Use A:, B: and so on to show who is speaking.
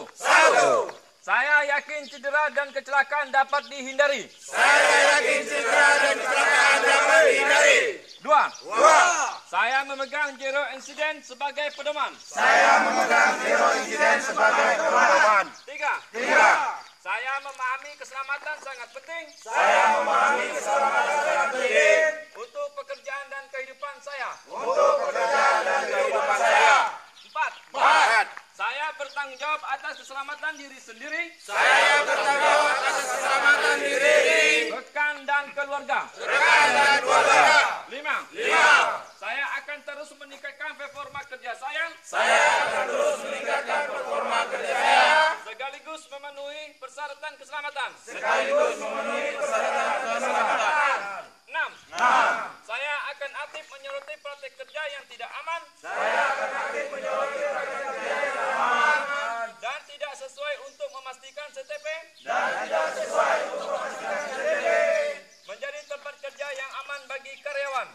A: 1. Saya yakin cedera dan kecelakaan dapat dihindari. 2. Saya memegang zero insiden sebagai pedoman. 3. Saya memahami keselamatan sangat penting. Untuk pekerjaan dan kehidupan saya. 4. Saya bertanggung jawab atas keselamatan diri sendiri. Rekan dan keluarga. 5. Saya akan terus meningkatkan performa kerja saya. Sekaligus memenuhi persyaratan keselamatan. 6. Saya akan aktif menyoroti praktik kerja yang tidak aman. Dan tidak sesuai untuk memastikan CTP. Menjadi tempat kerja yang aman bagi karyawan.